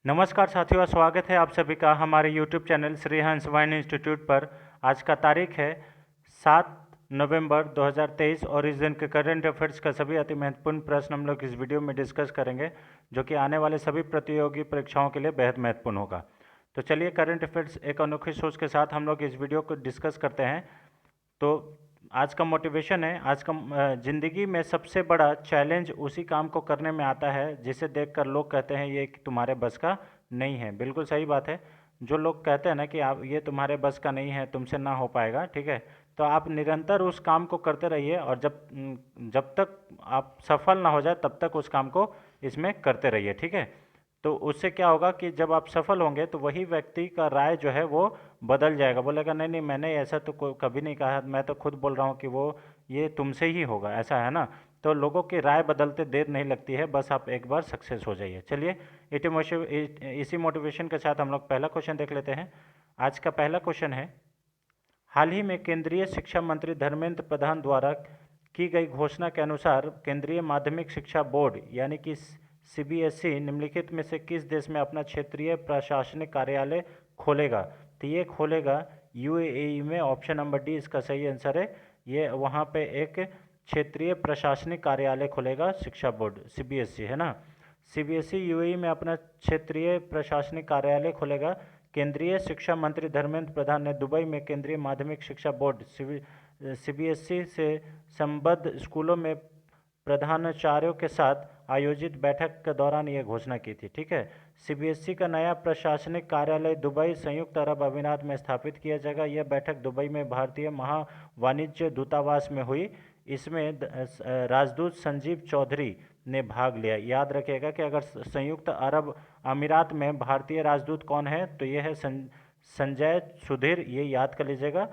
नमस्कार साथियों, स्वागत है आप सभी का हमारे YouTube channel Shri Hans wine institute पर। आज का तारीख है 7 नवंबर 2023 और इस दिन के करंट अफेयर्स का सभी अति महत्वपूर्ण प्रश्न हम लोग इस वीडियो में डिस्कस करेंगे, जो कि आने वाले सभी प्रतियोगी परीक्षाओं के लिए बेहद महत्वपूर्ण होगा। तो चलिए, करंट अफेयर्स एक अनोखी सोच के साथ हम लोग इस वीडियो को डिस्कस करते हैं। तो आज का मोटिवेशन है, आज का ज़िंदगी में सबसे बड़ा चैलेंज उसी काम को करने में आता है जिसे देखकर लोग कहते हैं ये कि तुम्हारे बस का नहीं है। बिल्कुल सही बात है। जो लोग कहते हैं ना कि आप ये तुम्हारे बस का नहीं है, तुमसे ना हो पाएगा, ठीक है, तो आप निरंतर उस काम को करते रहिए और जब तक आप सफल ना हो जाए तब तक उस काम को इसमें करते रहिए, ठीक है। तो उससे क्या होगा कि जब आप सफल होंगे तो वही व्यक्ति का राय जो है वो बदल जाएगा, बोलेगा नहीं नहीं, मैंने ऐसा तो कभी नहीं कहा, मैं तो खुद बोल रहा हूँ कि वो ये तुमसे ही होगा, ऐसा है ना। तो लोगों की राय बदलते देर नहीं लगती है, बस आप एक बार सक्सेस हो जाइए। चलिए, इसी मोटिवेशन के साथ हम लोग पहला क्वेश्चन देख लेते हैं। आज का पहला क्वेश्चन है, हाल ही में केंद्रीय शिक्षा मंत्री धर्मेंद्र प्रधान द्वारा की गई घोषणा के अनुसार केंद्रीय माध्यमिक शिक्षा बोर्ड यानी कि सीबीएसई निम्नलिखित में से किस देश में अपना क्षेत्रीय प्रशासनिक कार्यालय खोलेगा? तो ये खोलेगा यूएई में। ऑप्शन नंबर डी इसका सही आंसर है। ये वहाँ पे एक क्षेत्रीय प्रशासनिक कार्यालय खोलेगा शिक्षा बोर्ड, सीबीएसई, है ना। सीबीएसई यूएई में अपना क्षेत्रीय प्रशासनिक कार्यालय खोलेगा। केंद्रीय शिक्षा मंत्री धर्मेंद्र प्रधान ने दुबई में केंद्रीय माध्यमिक शिक्षा बोर्ड सीबीएसई से संबद्ध स्कूलों में प्रधानाचार्यों के साथ आयोजित बैठक के दौरान यह घोषणा की थी, ठीक है। सीबीएसई का नया प्रशासनिक कार्यालय दुबई, संयुक्त अरब अमीरात में स्थापित किया जाएगा। यह बैठक दुबई में भारतीय महा वाणिज्य दूतावास में हुई। इसमें राजदूत संजीव चौधरी ने भाग लिया। याद रखिएगा कि अगर संयुक्त अरब अमीरात में भारतीय राजदूत कौन है तो यह है संजय सुधीर, ये याद कर लीजिएगा।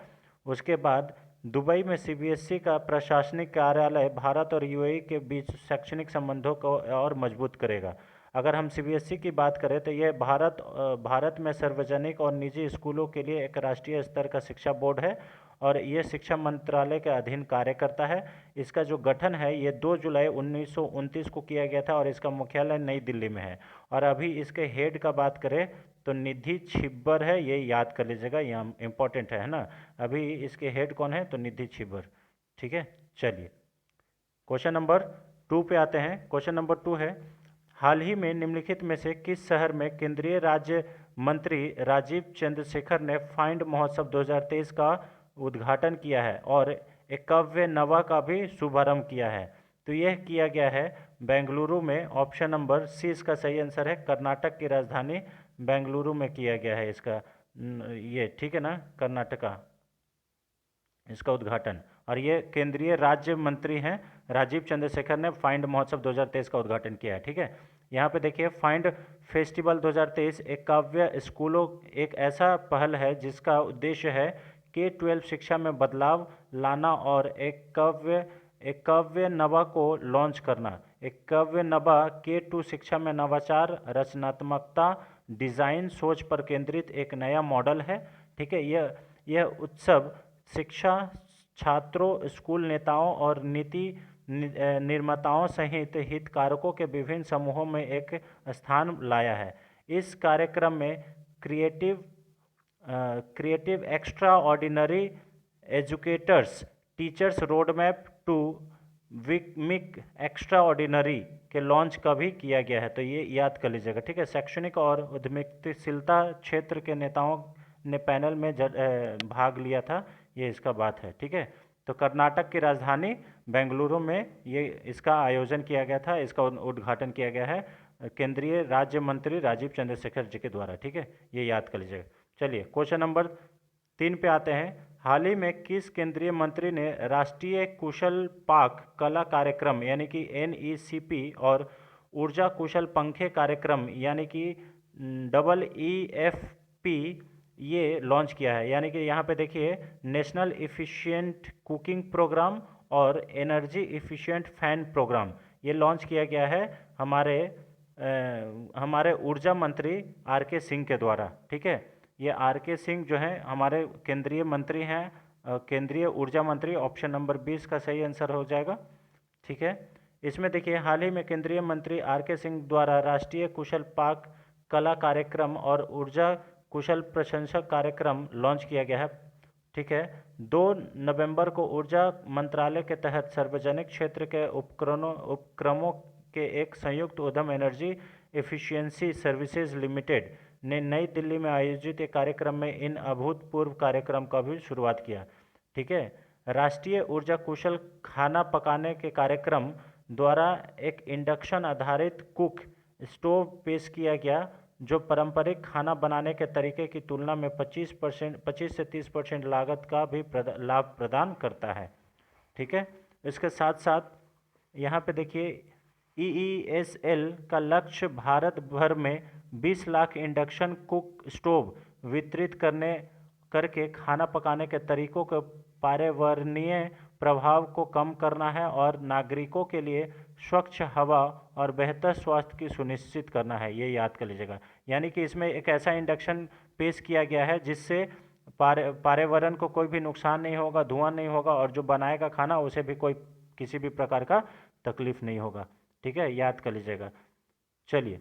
उसके बाद दुबई में सीबीएसई का प्रशासनिक कार्यालय भारत और यूएई के बीच शैक्षणिक संबंधों को और मजबूत करेगा। अगर हम सीबीएसई की बात करें तो यह भारत में सार्वजनिक और निजी स्कूलों के लिए एक राष्ट्रीय स्तर का शिक्षा बोर्ड है और ये शिक्षा मंत्रालय के अधीन कार्य करता है। इसका जो गठन है ये 2 जुलाई 1929 को किया गया था और इसका मुख्यालय नई दिल्ली में है। और अभी इसके हेड का बात करें तो निधि छिब्बर है, ये याद कर लीजिएगा, यहाँ इंपॉर्टेंट है ना। अभी इसके हेड कौन है तो निधि छिब्बर, ठीक है। चलिए, क्वेश्चन नंबर 2 पे आते हैं। क्वेश्चन नंबर 2 है, हाल ही में निम्नलिखित में से किस शहर में केंद्रीय राज्य मंत्री राजीव चंद्रशेखर ने फाइंड महोत्सव 2023 का उद्घाटन किया है और एकव्य नवा का भी शुभारंभ किया है? तो यह किया गया है बेंगलुरु में। ऑप्शन नंबर सी इसका सही आंसर है। कर्नाटक की राजधानी बेंगलुरु में किया गया है इसका ये, ठीक है ना, कर्नाटका, इसका उद्घाटन। और ये केंद्रीय राज्य मंत्री हैं राजीव चंद्रशेखर ने फाइंड महोत्सव 2023 का उद्घाटन किया है, ठीक है। यहाँ पे देखिए, फाइंड फेस्टिवल 2023 एक काव्य स्कूलों एक ऐसा पहल है जिसका उद्देश्य है K-12 शिक्षा में बदलाव लाना और एक काव्य नवा को लॉन्च करना। एक काव्य नवा K2 शिक्षा में नवाचार, रचनात्मकता, डिज़ाइन, सोच पर केंद्रित एक नया मॉडल है, ठीक है। यह उत्सव शिक्षा छात्रों, स्कूल नेताओं और नीति निर्माताओं सहित हितधारकों के विभिन्न समूहों में एक स्थान लाया है। इस कार्यक्रम में creative extra ordinary educators teachers road map to विकमिक एक्स्ट्रा ऑर्डिनरी के लॉन्च का भी किया गया है, तो ये याद कर लीजिएगा, ठीक है। शैक्षणिक और उद्यमशीलता क्षेत्र के नेताओं ने पैनल में भाग लिया था, ये इसका बात है, ठीक है। तो कर्नाटक की राजधानी बेंगलुरु में ये इसका आयोजन किया गया था, इसका उद्घाटन किया गया है केंद्रीय राज्य मंत्री राजीव चंद्रशेखर जी के द्वारा, ठीक है, ये याद कर लीजिएगा। चलिए, क्वेश्चन नंबर 3 पे आते हैं। हाल ही में किस केंद्रीय मंत्री ने राष्ट्रीय कुशल पाक कला कार्यक्रम यानी कि NECP और ऊर्जा कुशल पंखे कार्यक्रम यानी कि EEFP ये लॉन्च किया है? यानी कि यहाँ पे देखिए, नेशनल इफ़िशिएंट कुकिंग प्रोग्राम और एनर्जी इफ़िशिएंट फैन प्रोग्राम ये लॉन्च किया गया है हमारे ऊर्जा मंत्री RK सिंह के द्वारा, ठीक है। ये RK सिंह जो हैं हमारे केंद्रीय मंत्री हैं, केंद्रीय ऊर्जा मंत्री। ऑप्शन नंबर 20 का सही आंसर हो जाएगा, ठीक है। इसमें देखिए, हाल ही में केंद्रीय मंत्री RK सिंह द्वारा राष्ट्रीय कुशल पाक कला कार्यक्रम और ऊर्जा कुशल प्रशंसक कार्यक्रम लॉन्च किया गया है। ठीक है। 2 नवंबर को ऊर्जा मंत्रालय के तहत सार्वजनिक क्षेत्र के उपक्रमों के एक संयुक्त उद्यम एनर्जी एफिशिएंसी सर्विसेज लिमिटेड ने नई दिल्ली में आयोजित एक कार्यक्रम में इन अभूतपूर्व कार्यक्रम का भी शुरुआत किया। ठीक है। राष्ट्रीय ऊर्जा कुशल खाना पकाने के कार्यक्रम द्वारा एक इंडक्शन आधारित कुक स्टोव पेश किया गया जो पारंपरिक खाना बनाने के तरीके की तुलना में 25 से 30% लागत का भी लाभ प्रदान करता है। ठीक है। इसके साथ साथ यहाँ पे देखिए EESL का लक्ष्य भारत भर में 20 लाख इंडक्शन कुक स्टोव वितरित करके खाना पकाने के तरीकों के पर्यावरणीय प्रभाव को कम करना है और नागरिकों के लिए स्वच्छ हवा और बेहतर स्वास्थ्य की सुनिश्चित करना है। ये याद कर लीजिएगा। यानी कि इसमें एक ऐसा इंडक्शन पेश किया गया है जिससे पर्यावरण को कोई भी नुकसान नहीं होगा, धुआं नहीं होगा और जो बनाएगा खाना उसे भी कोई किसी भी प्रकार का तकलीफ नहीं होगा। ठीक है, याद कर लीजिएगा। चलिए,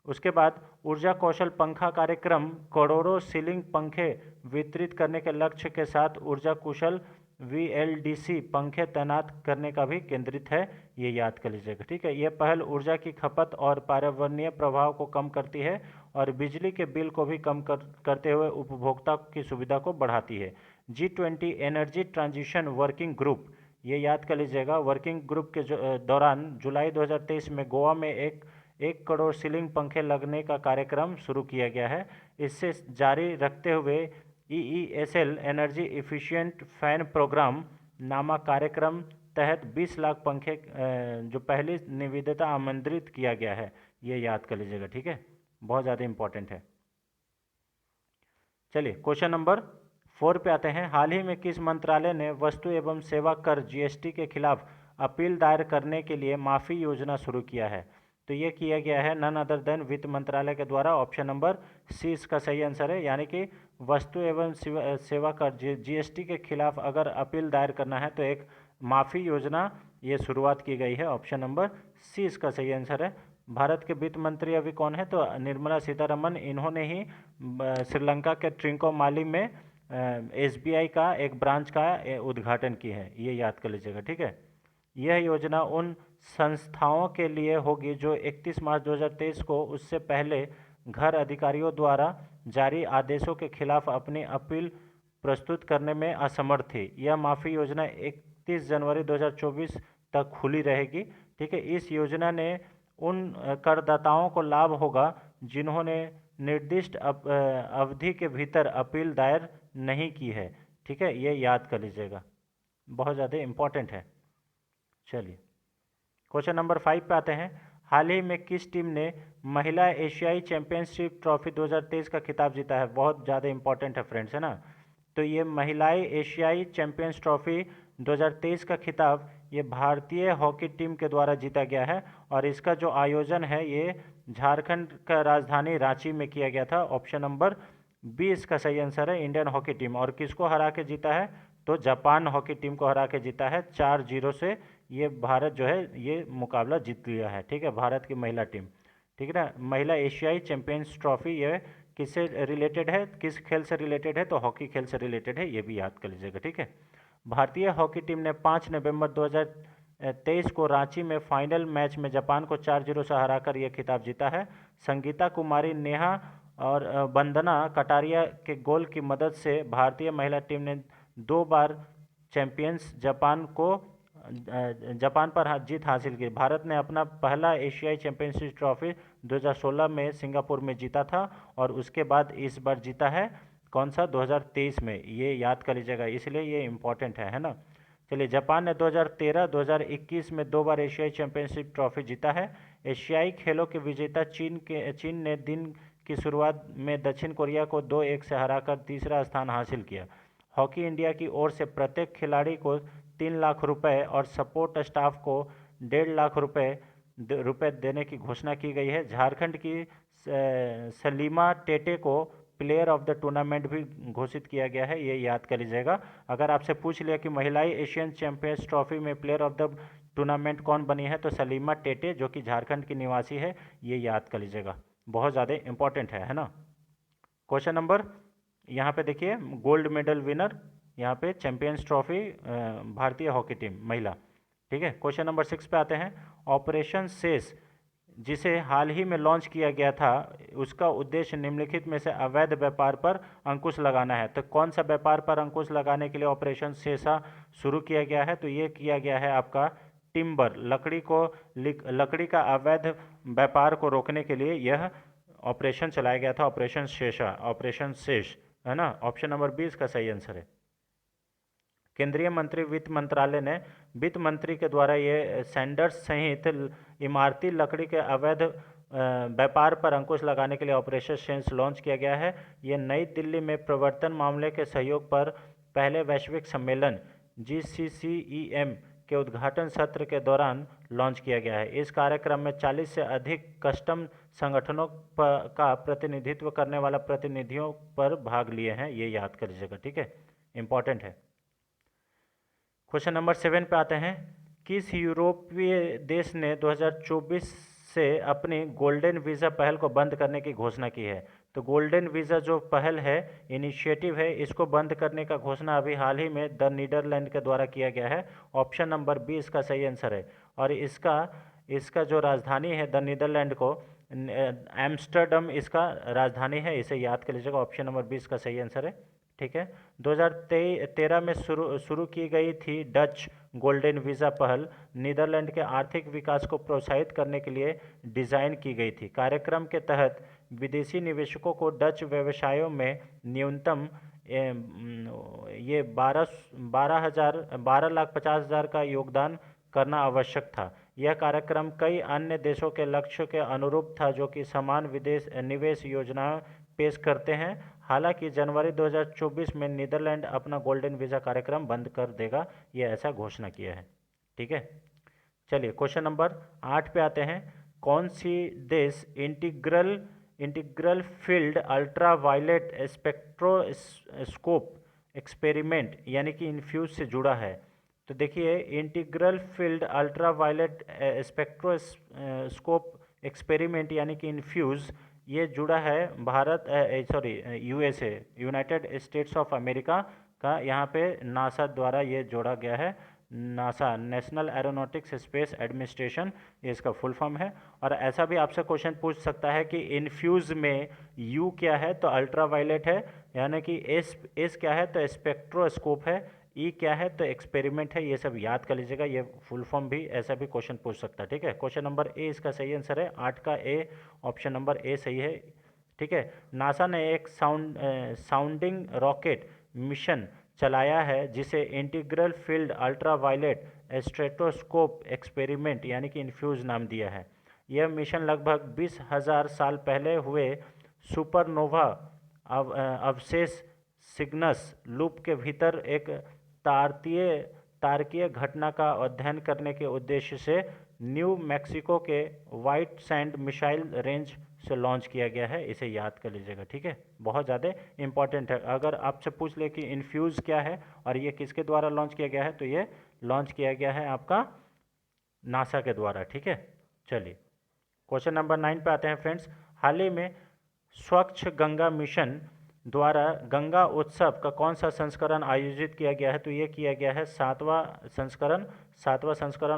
उसके बाद ऊर्जा कौशल पंखा कार्यक्रम करोड़ों सीलिंग पंखे वितरित करने के लक्ष्य के साथ ऊर्जा कुशल VLDC पंखे तैनात करने का भी केंद्रित है। ये याद कर लीजिएगा। ठीक है। यह पहल ऊर्जा की खपत और पर्यावरणीय प्रभाव को कम करती है और बिजली के बिल को भी कम करते हुए उपभोक्ता की सुविधा को बढ़ाती है। G20 energy transition working group, ये याद कर लीजिएगा। वर्किंग ग्रुप के दौरान जुलाई 2023 में गोवा में एक करोड़ सीलिंग पंखे लगने का कार्यक्रम शुरू किया गया है। इससे जारी रखते हुए EESL energy efficient fan programme नामक कार्यक्रम तहत 20 लाख पंखे जो पहली निविदा आमंत्रित किया गया है। ये याद कर लीजिएगा। ठीक है, बहुत ज़्यादा इंपॉर्टेंट है। चलिए, क्वेश्चन नंबर 4 पे आते हैं। हाल ही में किस मंत्रालय ने वस्तु एवं सेवा कर GST के खिलाफ अपील दायर करने के लिए माफ़ी योजना शुरू किया है? तो ये किया गया है नन अदर देन वित्त मंत्रालय के द्वारा। ऑप्शन नंबर सी इसका सही आंसर है। यानी कि वस्तु एवं सेवा कर GST के खिलाफ अगर अपील दायर करना है तो एक माफ़ी योजना ये शुरुआत की गई है। ऑप्शन नंबर सी इसका सही आंसर है। भारत के वित्त मंत्री अभी कौन है? तो निर्मला सीतारमन। इन्होंने ही श्रीलंका के ट्रिंकोमाली में SBI का एक ब्रांच का उद्घाटन की है। ये याद कर लीजिएगा। ठीक है। यह योजना उन संस्थाओं के लिए होगी जो 31 मार्च 2023 को उससे पहले घर अधिकारियों द्वारा जारी आदेशों के खिलाफ अपनी अपील प्रस्तुत करने में असमर्थ थी। यह माफ़ी योजना 31 जनवरी 2024 तक खुली रहेगी। ठीक है। इस योजना ने उन करदाताओं को लाभ होगा जिन्होंने निर्दिष्ट अवधि के भीतर अपील दायर नहीं की है। ठीक है, ये याद कर लीजिएगा, बहुत ज़्यादा इम्पॉर्टेंट है। चलिए, क्वेश्चन नंबर 5 पे आते हैं। हाल ही में किस टीम ने महिला एशियाई चैंपियनशिप ट्रॉफी 2023 का खिताब जीता है? बहुत ज़्यादा इंपॉर्टेंट है फ्रेंड्स, है ना। तो ये महिलाएं एशियाई चैंपियंस ट्रॉफी 2023 का खिताब ये भारतीय हॉकी टीम के द्वारा जीता गया है और इसका जो आयोजन है ये झारखंड का राजधानी रांची में किया गया था। ऑप्शन नंबर बी इसका सही आंसर है, इंडियन हॉकी टीम। और किसको हरा के जीता है? तो जापान हॉकी टीम को हरा के जीता है 4-0 से। ये भारत जो है ये मुकाबला जीत लिया है। ठीक है, भारत की महिला टीम। ठीक है ना। महिला एशियाई चैंपियंस ट्रॉफी ये किससे रिलेटेड है, किस खेल से रिलेटेड है? तो हॉकी खेल से रिलेटेड है। ये भी याद कर लीजिएगा। ठीक है। भारतीय हॉकी टीम ने 5 नवंबर 2023 को रांची में फाइनल मैच में जापान को 4-0 से हराकर यह खिताब जीता है। संगीता कुमारी, नेहा और वंदना कटारिया के गोल की मदद से भारतीय महिला टीम ने 2 बार चैंपियंस जापान पर जीत हासिल की। भारत ने अपना पहला एशियाई चैंपियनशिप ट्रॉफी 2016 में सिंगापुर में जीता था और उसके बाद इस बार जीता है कौन सा? 2023 में। ये याद कर लीजिएगा, इसलिए ये इम्पोर्टेंट है ना। चलिए, जापान ने 2013, 2021 में 2 बार एशियाई चैंपियनशिप ट्रॉफी जीता है। एशियाई खेलों के विजेता चीन ने दिन की शुरुआत में दक्षिण कोरिया को 2-1 से हराकर तीसरा स्थान हासिल किया। हॉकी इंडिया की ओर से प्रत्येक खिलाड़ी को 3 लाख रुपए और सपोर्ट स्टाफ को 1.5 लाख रुपए देने की घोषणा की गई है। झारखंड की सलीमा टेटे को प्लेयर ऑफ द टूर्नामेंट भी घोषित किया गया है। ये याद कर लीजिएगा। अगर आपसे पूछ लिया कि महिलाई एशियन चैंपियंस ट्रॉफी में प्लेयर ऑफ द टूर्नामेंट कौन बनी है तो सलीमा टेटे जो कि झारखंड की निवासी है। ये याद कर लीजिएगा। बहुत ज़्यादा इम्पॉर्टेंट है ना। क्वेश्चन नंबर यहाँ पे देखिए, गोल्ड मेडल विनर यहाँ पे चैंपियंस ट्रॉफी भारतीय हॉकी टीम महिला। ठीक है, क्वेश्चन नंबर 6 पे आते हैं। ऑपरेशन शेष जिसे हाल ही में लॉन्च किया गया था, उसका उद्देश्य निम्नलिखित में से अवैध व्यापार पर अंकुश लगाना है। तो कौन सा व्यापार पर अंकुश लगाने के लिए ऑपरेशन शेषा शुरू किया गया है? तो ये किया गया है आपका टिम्बर, लकड़ी का अवैध व्यापार को रोकने के लिए यह ऑपरेशन चलाया गया था, ऑपरेशन शेषा, ऑपरेशन शेष, है ना। ऑप्शन नंबर 20 का सही आंसर है। केंद्रीय मंत्री वित्त मंत्रालय ने वित्त मंत्री के द्वारा ये सैंडर्स सहित इमारती लकड़ी के अवैध व्यापार पर अंकुश लगाने के लिए ऑपरेशन शेष लॉन्च किया गया है। ये नई दिल्ली में प्रवर्तन मामले के सहयोग पर पहले वैश्विक सम्मेलन GCCEM के उद्घाटन सत्र के दौरान लॉन्च किया गया है। इस कार्यक्रम में 40 से अधिक कस्टम संगठनों का प्रतिनिधित्व करने वाला प्रतिनिधियों पर भाग लिए हैं, ये याद कर लीजिएगा। ठीक है, इंपॉर्टेंट है। क्वेश्चन नंबर 7 पे आते हैं। किस यूरोपीय देश ने 2024 से अपनी गोल्डन वीज़ा पहल को बंद करने की घोषणा की है? तो गोल्डन वीज़ा जो पहल है, इनिशिएटिव है, इसको बंद करने का घोषणा अभी हाल ही में द नीदरलैंड के द्वारा किया गया है। ऑप्शन नंबर 20 का सही आंसर है। और इसका जो राजधानी है द नीदरलैंड को एम्स्टर्डम इसका राजधानी है, इसे याद कर लीजिएगा। ऑप्शन नंबर 20 का सही आंसर है। ठीक है, 2013 में शुरू की गई थी डच गोल्डन वीज़ा पहल नीदरलैंड के आर्थिक विकास को प्रोत्साहित करने के लिए डिज़ाइन की गई थी। कार्यक्रम के तहत विदेशी निवेशकों को डच व्यवसायों में न्यूनतम ये 12,50,000 का योगदान करना आवश्यक था। यह कार्यक्रम कई अन्य देशों के लक्ष्य के अनुरूप था जो कि समान विदेश निवेश योजनाएं पेश करते हैं। हालांकि जनवरी 2024 में नीदरलैंड अपना गोल्डन वीज़ा कार्यक्रम बंद कर देगा, ये ऐसा घोषणा किया है। ठीक है, चलिए क्वेश्चन नंबर 8 पे आते हैं। कौन सी देश integral field ultra violet spectroscope experiment यानी कि इन्फ्यूज से जुड़ा है? तो देखिए, integral field ultra violet spectroscope experiment यानी कि इन्फ्यूज़, ये जुड़ा है USA, United States of America का। यहाँ पे नासा द्वारा ये जोड़ा गया है। NASA, National Aeronautics Space Administration, ये इसका फुल फॉर्म है। और ऐसा भी आपसे क्वेश्चन पूछ सकता है कि इन्फ्यूज़ में यू क्या है? तो अल्ट्रा वायलेट है, यानी कि एस क्या है? तो स्पेक्ट्रोस्कोप है। ई क्या है? तो एक्सपेरिमेंट है। ये सब याद कर लीजिएगा, ये फुल फॉर्म भी ऐसा भी क्वेश्चन पूछ सकता है। ठीक है, क्वेश्चन नंबर ए इसका सही आंसर है। 8 का ए, ऑप्शन नंबर ए सही है। ठीक है, नासा ने एक साउंडिंग रॉकेट मिशन चलाया है जिसे integral field ultra violet spectroscope experiment यानी कि इन्फ्यूज़ नाम दिया है। यह मिशन लगभग 20,000 साल पहले हुए सुपरनोवा अवशेष सिग्नस लूप के भीतर एक तारकीय घटना का अध्ययन करने के उद्देश्य से न्यू मैक्सिको के वाइट सैंड मिसाइल रेंज से लॉन्च किया गया है, इसे याद कर लीजिएगा। ठीक है, बहुत ज़्यादा इंपॉर्टेंट है। अगर आपसे पूछ ले कि इन्फ्यूज़ क्या है और ये किसके द्वारा लॉन्च किया गया है, तो ये लॉन्च किया गया है आपका नासा के द्वारा। ठीक है, चलिए क्वेश्चन नंबर 9 पे आते हैं फ्रेंड्स। हाल ही में स्वच्छ गंगा मिशन द्वारा गंगा उत्सव का कौन सा संस्करण आयोजित किया गया है? तो ये किया गया है 7वां संस्करण।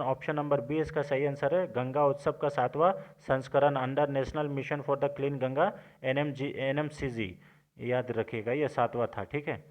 ऑप्शन नंबर 20 का सही आंसर है। गंगा उत्सव का 7वां संस्करण under national mission for the clean Ganga NMCG, याद रखिएगा, ये 7वां था। ठीक है,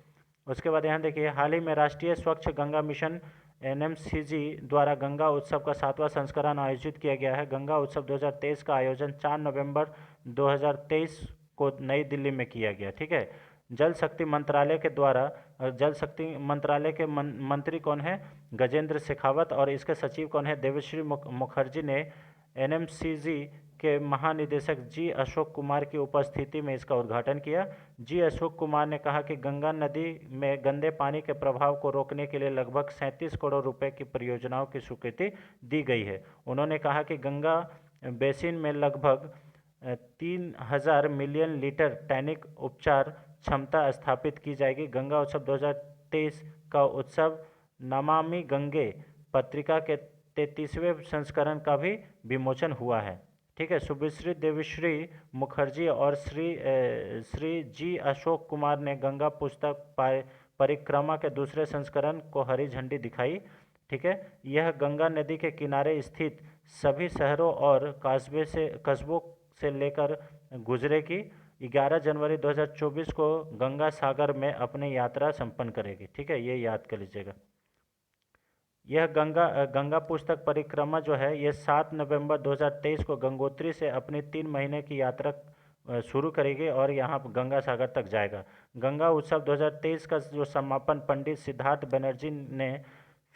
उसके बाद यहाँ देखिए, हाल ही में राष्ट्रीय स्वच्छ गंगा मिशन NMCG द्वारा गंगा उत्सव का 7वां संस्करण आयोजित किया गया है। गंगा उत्सव 2023 का आयोजन 4 नवंबर 2023 को नई दिल्ली में किया गया। ठीक है, जल शक्ति मंत्रालय के द्वारा, जल शक्ति मंत्रालय के मंत्री कौन है? गजेंद्र शेखावत। और इसके सचिव कौन है? देवश्री मुखर्जी ने NMCG के महानिदेशक जी अशोक कुमार की उपस्थिति में इसका उद्घाटन किया। जी अशोक कुमार ने कहा कि गंगा नदी में गंदे पानी के प्रभाव को रोकने के लिए लगभग 37 करोड़ रुपए की परियोजनाओं की स्वीकृति दी गई है। उन्होंने कहा कि गंगा बेसिन में लगभग 3,000 मिलियन लीटर टैनिक उपचार क्षमता स्थापित की जाएगी। गंगा उत्सव 2023 का उत्सव नमामि गंगे पत्रिका के 33वें संस्करण का भी विमोचन हुआ है। ठीक है। शुभश्री देवीश्री मुखर्जी और श्री जी अशोक कुमार ने गंगा पुस्तक परिक्रमा के दूसरे संस्करण को हरी झंडी दिखाई। ठीक है। यह गंगा नदी के किनारे स्थित सभी शहरों और कस्बों से लेकर गुजरेगी। 11 जनवरी 2024 को गंगा सागर में अपनी यात्रा संपन्न करेगी। ठीक है, ये याद कर लीजिएगा। यह गंगा पुस्तक परिक्रमा जो है ये 7 नवंबर 2023 को गंगोत्री से अपनी 3 महीने की यात्रा शुरू करेगी और यहाँ गंगा सागर तक जाएगा। गंगा उत्सव 2023 का जो समापन पंडित सिद्धार्थ बनर्जी ने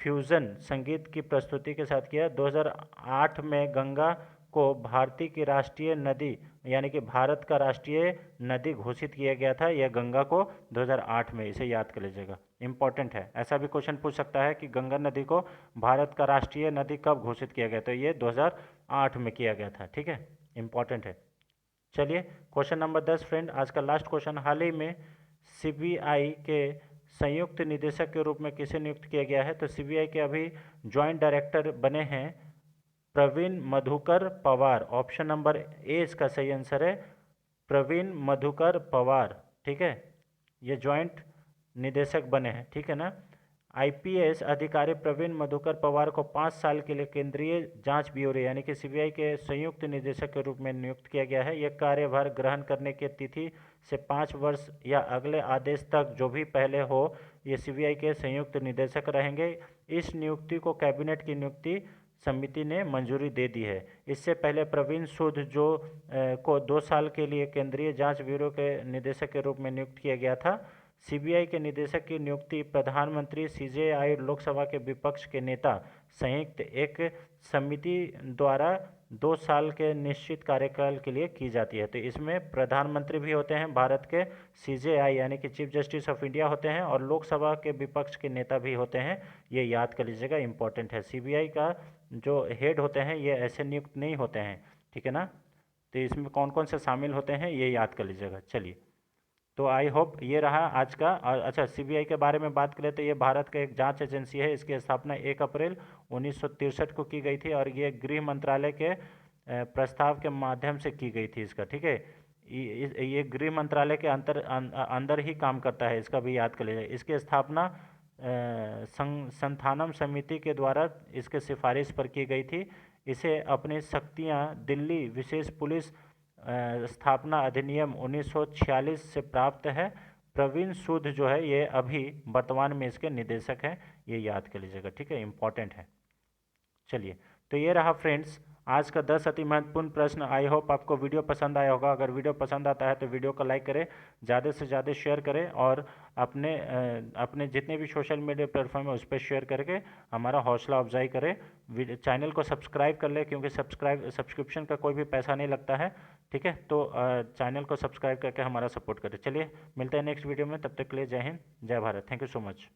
फ्यूजन संगीत की प्रस्तुति के साथ किया। 2008 में गंगा को भारतीय की राष्ट्रीय नदी यानी कि भारत का राष्ट्रीय नदी घोषित किया गया था। यह गंगा को 2008 में, इसे याद कर लीजिएगा, इंपॉर्टेंट है। ऐसा भी क्वेश्चन पूछ सकता है कि गंगा नदी को भारत का राष्ट्रीय नदी कब घोषित किया गया, तो ये 2008 में किया गया था। ठीक है, इंपॉर्टेंट है। चलिए क्वेश्चन नंबर 10 फ्रेंड, आज का लास्ट क्वेश्चन। हाल ही में सीबीआई के संयुक्त निदेशक के रूप में किसे नियुक्त किया गया है? तो सीबीआई के अभी ज्वाइंट डायरेक्टर बने हैं Praveen Madhukar Pawar. Option number A इसका सही आंसर है, प्रवीण मधुकर पवार। ठीक है, ये ज्वाइंट निदेशक बने हैं। ठीक है ना। आईपीएस अधिकारी प्रवीण मधुकर पवार को 5 साल के लिए केंद्रीय जांच ब्यूरो यानी कि सीबीआई के संयुक्त निदेशक के रूप में नियुक्त किया गया है। यह कार्यभार ग्रहण करने की तिथि से 5 वर्ष या अगले आदेश तक जो भी पहले हो, ये सीबीआई के संयुक्त निदेशक रहेंगे। इस नियुक्ति को कैबिनेट की नियुक्ति समिति ने मंजूरी दे दी है। इससे पहले प्रवीण सूद को 2 साल के लिए केंद्रीय जांच ब्यूरो के निदेशक के रूप में नियुक्त किया गया था। सीबीआई के निदेशक की नियुक्ति प्रधानमंत्री, सीजेआई, लोकसभा के विपक्ष के नेता संयुक्त एक समिति द्वारा 2 साल के निश्चित कार्यकाल के लिए की जाती है। तो इसमें प्रधानमंत्री भी होते हैं भारत के, सीजेआई यानी कि चीफ जस्टिस ऑफ इंडिया होते हैं, और लोकसभा के विपक्ष के नेता भी होते हैं। ये याद कर लीजिएगा, इंपॉर्टेंट है। सीबीआई का जो हेड होते हैं ये ऐसे नियुक्त नहीं होते हैं। ठीक है ना। तो इसमें कौन कौन से शामिल होते हैं ये याद कर लीजिएगा। चलिए, तो आई होप ये रहा आज का। अच्छा, सीबीआई के बारे में बात करें तो ये भारत का एक जांच एजेंसी है। इसकी स्थापना 1 अप्रैल 1963 को की गई थी और ये गृह मंत्रालय के प्रस्ताव के माध्यम से की गई थी इसका। ठीक है, ये गृह मंत्रालय के अंदर ही काम करता है, इसका भी याद कर लीजिए। इसकी स्थापना संथानम समिति के द्वारा इसके सिफारिश पर की गई थी। इसे अपनी शक्तियां दिल्ली विशेष पुलिस स्थापना अधिनियम 1946 से प्राप्त है। प्रवीण सूद जो है ये अभी वर्तमान में इसके निदेशक हैं, ये याद कर लीजिएगा। ठीक है, इंपॉर्टेंट है। चलिए, तो ये रहा फ्रेंड्स आज का 10 अति महत्वपूर्ण प्रश्न। आई होप आपको वीडियो पसंद आया होगा। अगर वीडियो पसंद आता है तो वीडियो को लाइक करें, ज़्यादा से ज़्यादा शेयर करें और अपने जितने भी सोशल मीडिया प्लेटफॉर्म है उस पर शेयर करके हमारा हौसला अफजाई करें। चैनल को सब्सक्राइब कर लें क्योंकि सब्सक्रिप्शन का कोई भी पैसा नहीं लगता है। ठीक है, तो चैनल को सब्सक्राइब करके हमारा सपोर्ट करें। चलिए, मिलते हैं नेक्स्ट वीडियो में, तब तक के लिए जय हिंद, जय Bharat. Thank you so much.